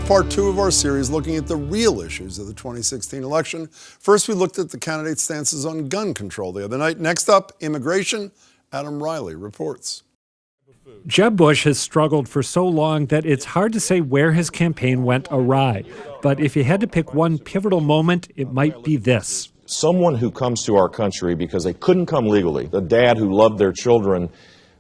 part two of our series looking at the real issues of the 2016 election. First, we looked at the candidates' stances on gun control the other night. Next up, immigration. Adam Riley reports. Jeb Bush has struggled for so long that it's hard to say where his campaign went awry. But if you had to pick one pivotal moment, it might be this. Someone who comes to our country because they couldn't come legally, a dad who loved their children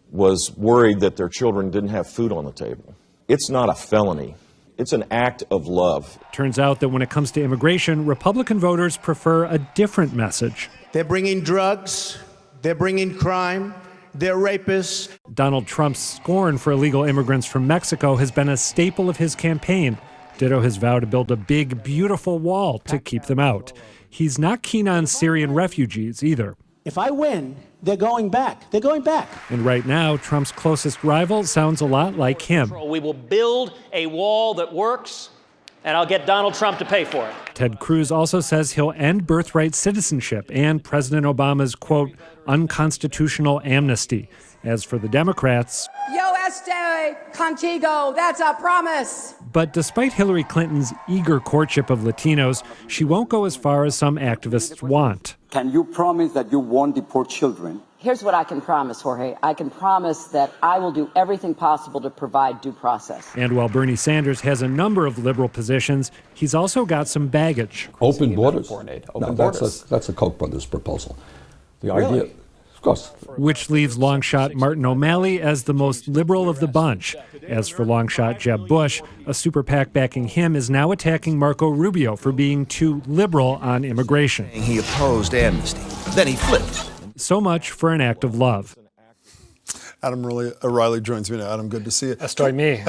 was worried that their children didn't have food on the table. It's not a felony. It's an act of love. Turns out that when it comes to immigration, Republican voters prefer a different message. They're bringing drugs, they're bringing crime, they're rapists. Donald Trump's scorn for illegal immigrants from Mexico has been a staple of his campaign. Ditto his vow to build a big, beautiful wall to keep them out. He's not keen on Syrian refugees either. If I win, they're going back. They're going back. And right now, Trump's closest rival sounds a lot like him. We will build a wall that works, and I'll get Donald Trump to pay for it. Ted Cruz also says he'll end birthright citizenship and President Obama's, quote, unconstitutional amnesty. As for the Democrats, Yo este contigo, that's a promise. But despite Hillary Clinton's eager courtship of Latinos, she won't go as far as some activists want. Can you promise that you won't deport children? Here's what I can promise, Jorge. I can promise that I will do everything possible to provide due process. And while Bernie Sanders has a number of liberal positions, he's also got some baggage. Open borders? Open borders. That's a Koch brothers proposal. The Really? idea, of course. Which leaves longshot Martin O'Malley as the most liberal of the bunch. As for longshot Jeb Bush, a super PAC backing him is now attacking Marco Rubio for being too liberal on immigration. He opposed amnesty. Then he flipped. So much for an act of love. Adam Riley joins me now. Adam, good to see you. Estoy me.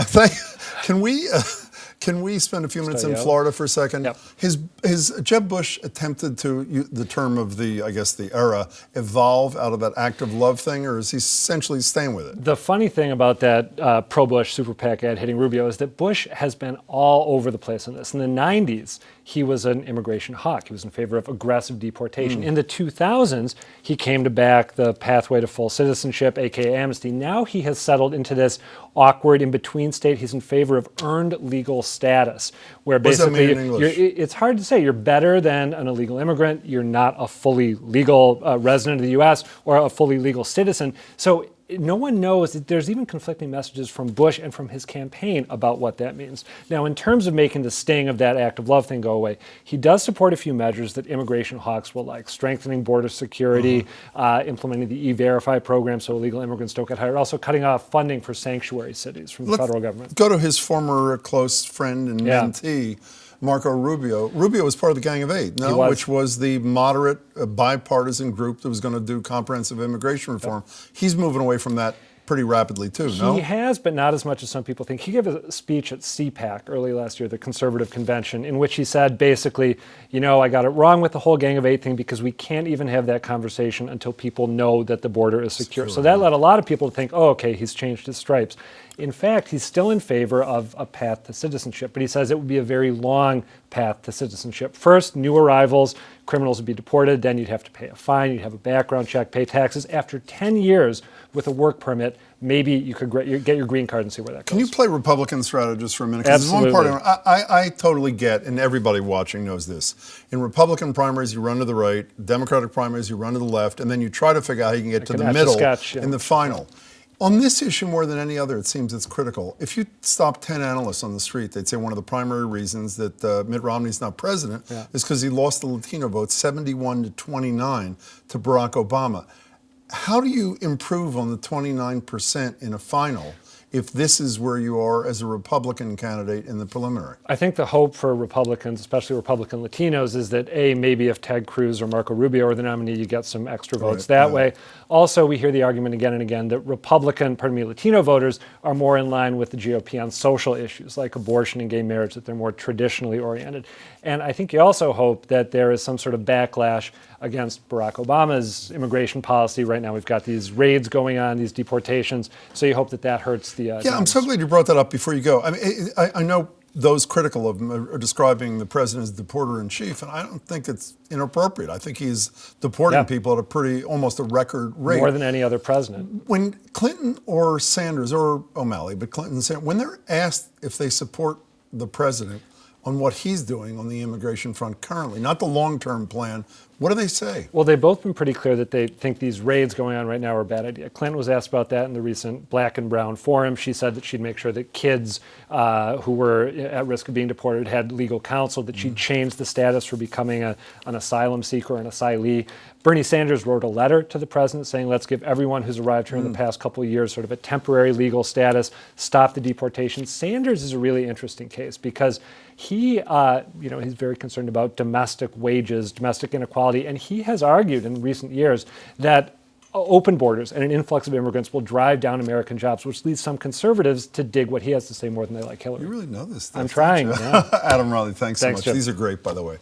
Can we spend a few minutes in Florida for a second? Yep. His Jeb Bush attempted to, the term of the era, evolve out of that act of love thing, or is he essentially staying with it? The funny thing about that pro-Bush super PAC ad hitting Rubio is that Bush has been all over the place on this. In the 90s, he was an immigration hawk. He was in favor of aggressive deportation. In the 2000s, he came to back the pathway to full citizenship, aka amnesty. Now he has settled into this awkward in-between state. He's in favor of earned legal status, where basically it's hard to say. You're better than an illegal immigrant. You're not a fully legal resident of the U.S. or a fully legal citizen. So no one knows. There's even conflicting messages from Bush and from his campaign about what that means. Now, in terms of making the sting of that act of love thing go away, he does support a few measures that immigration hawks will like: strengthening border security, implementing the E-Verify program so illegal immigrants don't get hired, also cutting off funding for sanctuary cities from the federal government. Go to his former close friend and mentee, Marco Rubio. Rubio was part of the Gang of Eight, which was the moderate bipartisan group that was going to do comprehensive immigration reform. He's moving away from that pretty rapidly too, no? He has, but not as much as some people think. He gave a speech at CPAC early last year, the conservative convention, in which he said basically, I got it wrong with the whole Gang of Eight thing because we can't even have that conversation until people know that the border is secure. So that led a lot of people to think, oh, okay, he's changed his stripes. In fact, he's still in favor of a path to citizenship, but he says it would be a very long path to citizenship. First, new arrivals, criminals would be deported, then you'd have to pay a fine, you'd have a background check, pay taxes. After 10 years with a work permit, maybe you could get your green card and see where that goes. Can you play Republican strategist for a minute? Absolutely. There's one part I totally get, and everybody watching knows this. In Republican primaries, you run to the right. Democratic primaries, you run to the left, and then you try to figure out how you can get to the middle in the final. On this issue, more than any other, it seems it's critical. If you stop 10 analysts on the street, they'd say one of the primary reasons that Mitt Romney's not president is because he lost the Latino vote 71-29 to Barack Obama. How do you improve on the 29% in a final if this is where you are as a Republican candidate in the preliminary? I think the hope for Republicans, especially Republican Latinos, is that maybe if Ted Cruz or Marco Rubio are the nominee, you get some extra votes that way. Also, we hear the argument again and again that Latino voters are more in line with the GOP on social issues like abortion and gay marriage, that they're more traditionally oriented. And I think you also hope that there is some sort of backlash against Barack Obama's immigration policy. Right now we've got these raids going on, these deportations, so you hope that hurts the... I'm so glad you brought that up before you go. I mean, I know those critical of him are describing the president as deporter-in-chief, and I don't think it's inappropriate. I think he's deporting people at almost a record rate. More than any other president. When Clinton or Sanders, or O'Malley, but Clinton and Sanders, when they're asked if they support the president on what he's doing on the immigration front currently, not the long-term plan. What do they say? Well, they've both been pretty clear that they think these raids going on right now are a bad idea. Clinton was asked about that in the recent Black and Brown Forum. She said that she'd make sure that kids who were at risk of being deported had legal counsel, that she'd change the status for becoming an asylum seeker or an asylee. Bernie Sanders wrote a letter to the president saying, let's give everyone who's arrived here in the past couple of years sort of a temporary legal status, stop the deportation. Sanders is a really interesting case because he, he's very concerned about domestic wages, domestic inequality, and he has argued in recent years that open borders and an influx of immigrants will drive down American jobs, which leads some conservatives to dig what he has to say more than they like Hillary. You really know this stuff. I'm trying. Yeah. Adam Riley, thanks so much. Chip. These are great, by the way.